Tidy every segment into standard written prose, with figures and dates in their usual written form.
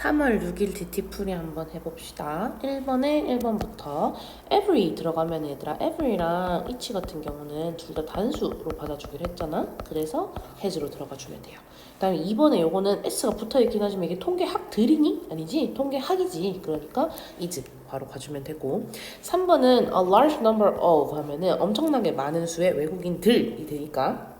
3월 6일 DT풀이 한번 해봅시다. 1번에 1번부터 every 들어가면 얘들아 every랑 each 같은 경우는 둘 다 단수로 받아주기로 했잖아. 그래서 has로 들어가주면 돼요. 그 다음에 2번에 요거는 s가 붙어있긴 하지만 이게 통계학들이니? 아니지? 통계학이지. 그러니까 is 바로 가주면 되고 3번은 a large number of 하면은 엄청나게 많은 수의 외국인들이 되니까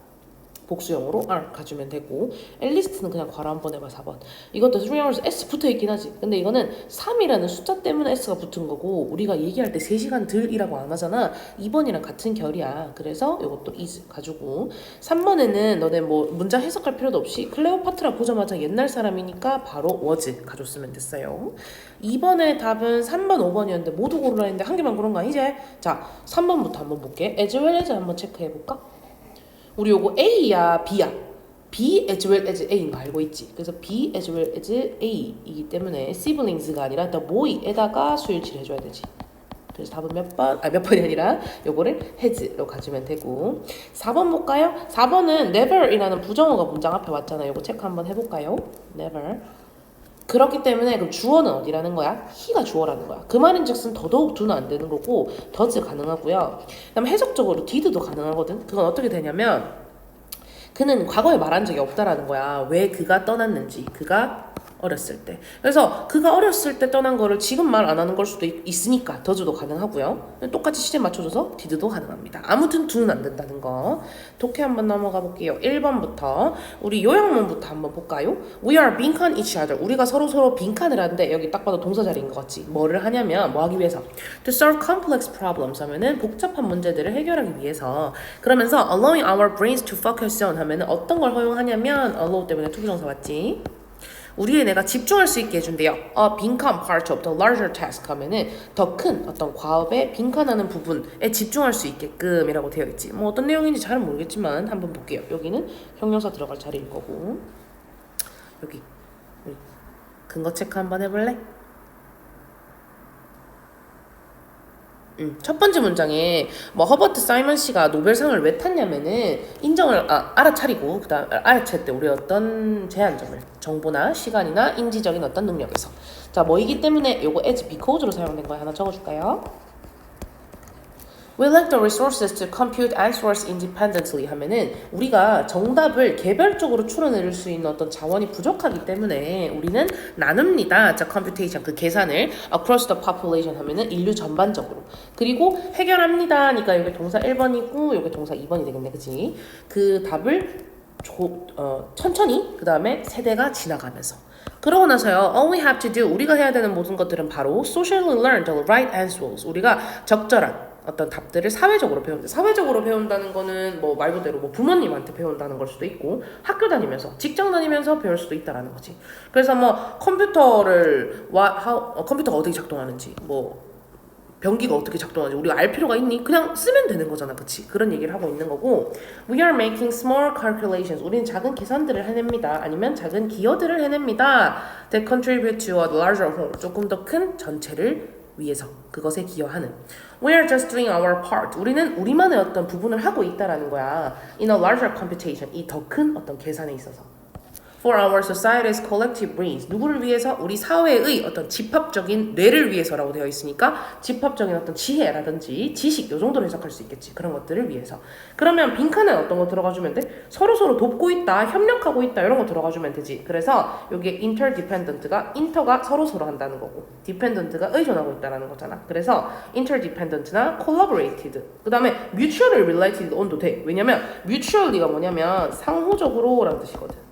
복수형으로 R 가주면 되고 앨리스트는 그냥 괄호 한번 해봐 4번. 이것도 3hours S 붙어있긴 하지. 근데 이거는 3이라는 숫자 때문에 S가 붙은 거고 우리가 얘기할 때 3시간 들이라고 안 하잖아. 2번이랑 같은 결이야. 그래서 이것도 is 가지고 3번에는 너네 뭐 문장 해석할 필요도 없이 클레오파트라 보자마자 옛날 사람이니까 바로 was 가줬으면 됐어요. 2번의 답은 3번, 5번이었는데 모두 고르라 했는데 한 개만 고른 거 아니지? 자 3번부터 한번 볼게. as well as 한번 체크해볼까? 우리 요거 A야 B야 B as well as A인 거 알고 있지? 그래서 B as well as A이기 때문에 siblings가 아니라 the boy에다가 수일치를 해줘야 되지. 그래서 답은 몇 번이 아니라 요거를 has로 가지면 되고 4번 볼까요? 4번은 never이라는 부정어가 문장 앞에 왔잖아요. 요거 체크 한번 해볼까요? never 그렇기 때문에 그럼 주어는 어디라는 거야? he가 주어라는 거야. 그 말인즉슨 더더욱 do는 안 되는 거고 does 가능하고요. 그다음 해석적으로 did도 가능하거든. 그건 어떻게 되냐면 그는 과거에 말한 적이 없다라는 거야. 왜 그가 떠났는지. 그가 어렸을 때. 그래서 그가 어렸을 때 떠난 거를 지금 말 안 하는 걸 수도 있으니까 더즈도 가능하고요. 똑같이 시제 맞춰줘서 디드도 가능합니다. 아무튼 두는 안 된다는 거. 독해 한번 넘어가 볼게요. 1번부터 우리 요약문부터 한번 볼까요? We are 빈칸 each other. 우리가 서로 빈칸을 하는데 여기 딱 봐도 동사 자리인 것 같지. 뭐를 하냐면 뭐 하기 위해서 To solve complex problems 하면은 복잡한 문제들을 해결하기 위해서 그러면서 allowing our brains to focus on 하면은 어떤 걸 허용하냐면 allow 때문에 투부정사 왔지. 우리의 뇌가 집중할 수 있게 해준대요. 빈칸 part of the larger task 하면은 더 큰 어떤 과업에 빈칸하는 부분에 집중할 수 있게끔이라고 되어 있지. 뭐 어떤 내용인지 잘은 모르겠지만 한번 볼게요. 여기는 형용사 들어갈 자리일 거고 여기 근거 체크 한번 해볼래? 첫 번째 문장에 뭐 허버트 사이먼 씨가 노벨상을 왜 탔냐면은 인정을 알아차리고 그다음 알아챘대 우리 어떤 제한점을 정보나 시간이나 인지적인 어떤 능력에서 자 뭐이기 때문에 요거 as because로 사용된 거야. 하나 적어줄까요? We lack the resources to compute answers independently 하면은 우리가 정답을 개별적으로 추론해낼 수 있는 어떤 자원이 부족하기 때문에 우리는 나눕니다. 자, computation 그 계산을 across the population 하면은 인류 전반적으로 그리고 해결합니다. 그러니까 여기 동사 1번이고 여기 동사 2번이 되겠네, 그치? 그 답을 천천히 그 다음에 세대가 지나가면서 그러고 나서요, all we have to do 우리가 해야 되는 모든 것들은 바로 socially learn the right answers 우리가 적절한 어떤 답들을 사회적으로 배운다. 사회적으로 배운다는 거는 뭐 말 그대로 뭐 부모님한테 배운다는 걸 수도 있고 학교 다니면서 직장 다니면서 배울 수도 있다라는 거지. 그래서 뭐 컴퓨터가 어떻게 작동하는지 뭐 변기가 어떻게 작동하는지 우리가 알 필요가 있니? 그냥 쓰면 되는 거잖아, 그치? 그런 얘기를 하고 있는 거고 We are making small calculations 우리는 작은 계산들을 해냅니다. 아니면 작은 기여들을 해냅니다. That contribute to a larger whole 조금 더 큰 전체를 위해서 그것에 기여하는 We are just doing our part 우리는 우리만의 어떤 부분을 하고 있다라는 거야 In a larger computation 이 더 큰 어떤 계산에 있어서 For our society's collective brains 누구를 위해서? 우리 사회의 어떤 집합적인 뇌를 위해서라고 되어 있으니까 집합적인 어떤 지혜라든지 지식 요 정도로 해석할 수 있겠지. 그런 것들을 위해서. 그러면 빈칸에 어떤 거 들어가주면 돼? 서로 돕고 있다, 협력하고 있다 이런 거 들어가주면 되지. 그래서 여기에 interdependent가 inter가 서로 한다는 거고 dependent가 의존하고 있다라는 거잖아. 그래서 interdependent나 collaborated 그 다음에 mutually related on도 돼. 왜냐면 mutually가 뭐냐면 상호적으로 라는 뜻이거든.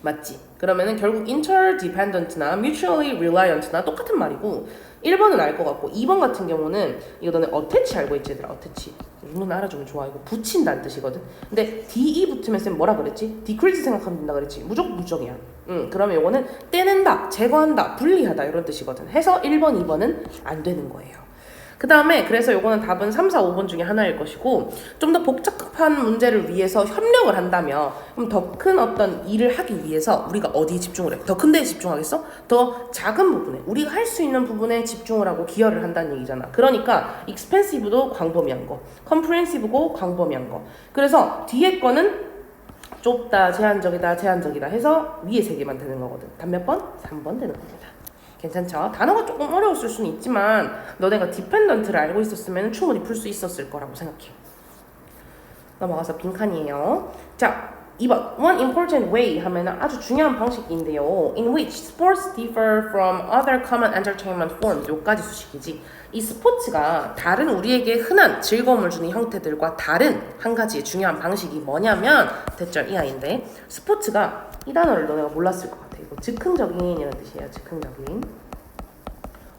맞지? 그러면은 결국 interdependent나 mutually reliant나 똑같은 말이고 1번은 알 것 같고 2번 같은 경우는 이거 너네 attach 알고 있지 얘들아 attach 누구나 알아주면 좋아. 이거 붙인다는 뜻이거든. 근데 de 붙으면 쌤 뭐라 그랬지? decrease 생각하면 된다 그랬지. 무조건 부정이야. 그러면 이거는 떼낸다, 제거한다, 분리하다 이런 뜻이거든. 해서 1번, 2번은 안 되는 거예요. 그 다음에 그래서 요거는 답은 3, 4, 5번 중에 하나일 것이고 좀 더 복잡한 문제를 위해서 협력을 한다면 그럼 더 큰 어떤 일을 하기 위해서 우리가 어디에 집중을 해? 더 큰 데에 집중하겠어? 더 작은 부분에 우리가 할 수 있는 부분에 집중을 하고 기여를 한다는 얘기잖아. 그러니까 expensive도 광범위한 거 comprehensive고 광범위한 거 그래서 뒤에 거는 좁다, 제한적이다, 제한적이다 해서 위에 3개만 되는 거거든. 답 몇 번? 3번 되는 겁니다. 괜찮죠? 단어가 조금 어려웠을 수는 있지만 너네가 디펜던트를 알고 있었으면 충분히 풀 수 있었을 거라고 생각해. 넘어가서 빈칸이에요. 자, 2번. One important way 하면 아주 중요한 방식인데요. In which sports differ from other common entertainment forms. 요까지 수식이지. 이 스포츠가 다른 우리에게 흔한 즐거움을 주는 형태들과 다른 한 가지의 중요한 방식이 뭐냐면 대절 이하인데 스포츠가 이 단어를 너네가 몰랐을 것 같아. 이거 즉흥적인 이런 뜻이에요. 즉흥적인.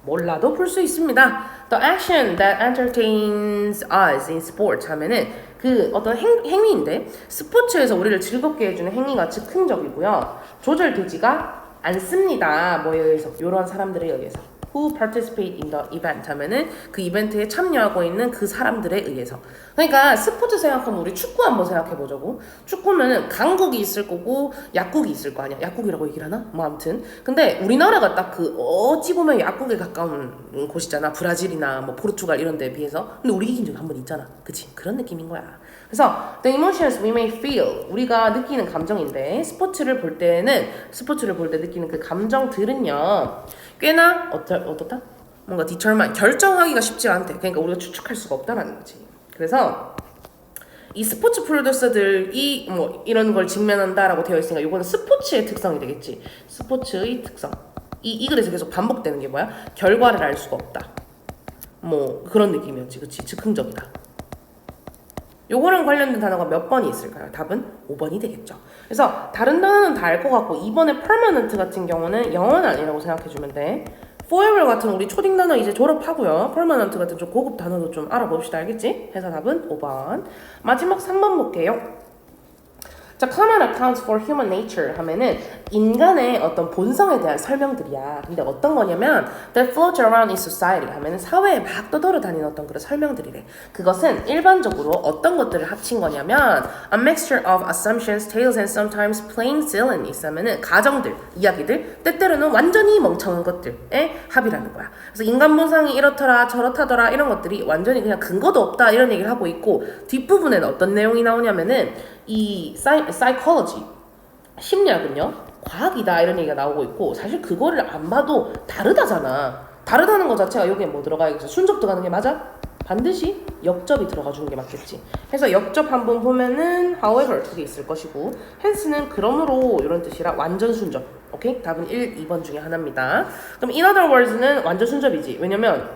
몰라도 풀 수 있습니다. The action that entertains us in sports 하면은 그 어떤 행위인데 스포츠에서 우리를 즐겁게 해주는 행위가 즉흥적이고요. 조절되지가 않습니다. 뭐에 의해서? 이런 사람들에 의해서. Who participate in the event 하면은 그 이벤트에 참여하고 있는 그 사람들에 의해서. 그러니까 스포츠 생각하면 우리 축구 한번 생각해보자고. 축구는 강국이 있을 거고 약국이 있을 거 아니야. 약국이라고 얘기를 하나? 뭐 아무튼. 근데 우리나라가 딱 그 어찌 보면 약국에 가까운 곳이잖아. 브라질이나 뭐 포르투갈 이런 데에 비해서. 근데 우리 이긴 적이 한 번 있잖아. 그치? 그런 느낌인 거야. 그래서 the emotions we may feel 우리가 느끼는 감정인데 스포츠를 볼 때 느끼는 그 감정들은요 꽤나 어떻다? 뭔가 determine 결정하기가 쉽지 않대. 그러니까 우리가 추측할 수가 없다라는 거지. 그래서 이 스포츠 프로듀서들이 뭐 이런 걸 직면한다라고 되어 있으니까 이거는 스포츠의 특성이 되겠지. 스포츠의 특성. 이 글에서 계속 반복되는 게 뭐야? 결과를 알 수가 없다. 뭐 그런 느낌이었지, 그치? 즉흥적이다. 요거랑 관련된 단어가 몇 번이 있을까요? 답은 5번이 되겠죠. 그래서 다른 단어는 다 알 것 같고 이번에 permanent 같은 경우는 영원한이라고 생각해주면 돼. forever 같은 우리 초딩 단어 이제 졸업하고요. permanent 같은 좀 고급 단어도 좀 알아봅시다. 알겠지? 해서 답은 5번. 마지막 3번 볼게요. 자, common accounts for human nature 하면은 인간의 어떤 본성에 대한 설명들이야. 근데 어떤 거냐면 that float around in society 하면은 사회에 막 떠돌아다니는 어떤 그런 설명들이래. 그것은 일반적으로 어떤 것들을 합친 거냐면 a mixture of assumptions, tales, and sometimes plain silliness 하면은 가정들, 이야기들, 때때로는 완전히 멍청한 것들의 합이라는 거야. 그래서 인간 본성이 이렇더라 저렇다더라 이런 것들이 완전히 그냥 근거도 없다 이런 얘기를 하고 있고 뒷부분에는 어떤 내용이 나오냐면은 이 psychology, 심리학은요 과학이다 이런 얘기가 나오고 있고 사실 그거를 안 봐도 다르다잖아. 다르다는 것 자체가 여기에 뭐 들어가야겠어? 순접 들어가는 게 맞아? 반드시 역접이 들어가 주는 게 맞겠지. 그래서 역접 한번 보면은 however 두 개 있을 것이고 hence는 그러므로 이런 뜻이라 완전 순접. 오케이? 답은 1, 2번 중에 하나입니다. 그럼 in other words는 완전 순접이지. 왜냐면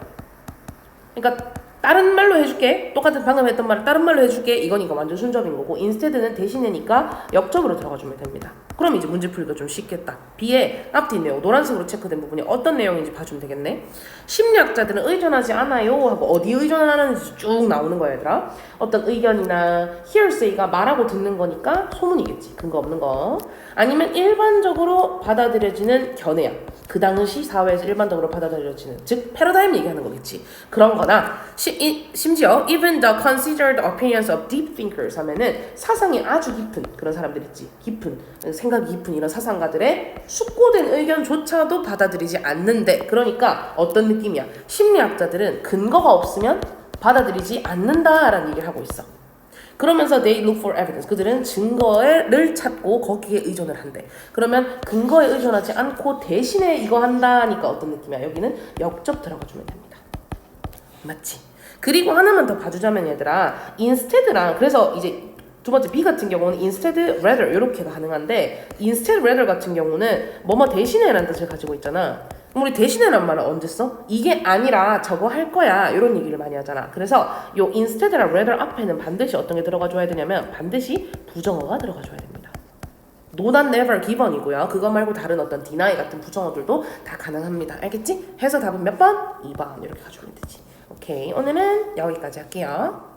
그러니까 다른 말로 해줄게. 똑같은 방금 했던 말을 다른 말로 해줄게. 이거니까 완전 순접인 거고 instead는 대신이니까 역접으로 들어가주면 됩니다. 그럼 이제 문제 풀기가 좀 쉽겠다. B에 앞뒤 내용 노란색으로 체크된 부분이 어떤 내용인지 봐주면 되겠네. 심리학자들은 의존하지 않아요 하고 어디에 의존하는지 쭉 나오는 거야 얘들아. 어떤 의견이나 hearsay가 말하고 듣는 거니까 소문이겠지. 근거 없는 거. 아니면 일반적으로 받아들여지는 견해야. 그 당시 사회에서 일반적으로 받아들여지는 즉 패러다임 얘기하는 거겠지. 그런 거나 심지어 even the considered opinions of deep thinkers 하면은 사상이 아주 깊은 그런 사람들 있지. 깊은 생각이 깊은 이런 사상가들의 숙고된 의견조차도 받아들이지 않는데 그러니까 어떤 느낌이야? 심리학자들은 근거가 없으면 받아들이지 않는다라는 얘기를 하고 있어. 그러면서 they look for evidence. 그들은 증거를 찾고 거기에 의존을 한대. 그러면 근거에 의존하지 않고 대신에 이거 한다니까 어떤 느낌이야? 여기는 역접 들어가주면 됩니다. 맞지? 그리고 하나만 더 봐주자면 얘들아 instead랑 그래서 이제 두 번째 B 같은 경우는 instead, rather 이렇게가 가능한데 instead, rather 같은 경우는 뭐뭐 대신에라는 뜻을 가지고 있잖아. 그럼 우리 대신에란 말은 언제 써? 이게 아니라 저거 할 거야 이런 얘기를 많이 하잖아. 그래서 요 instead랑 rather 앞에는 반드시 어떤 게 들어가줘야 되냐면 반드시 부정어가 들어가줘야 됩니다. No, not, never, given이고요. 그거 말고 다른 어떤 deny 같은 부정어들도 다 가능합니다. 알겠지? 해서 답은 몇 번? 2번 이렇게 가져오면 되지. 오케이, 오늘은 여기까지 할게요.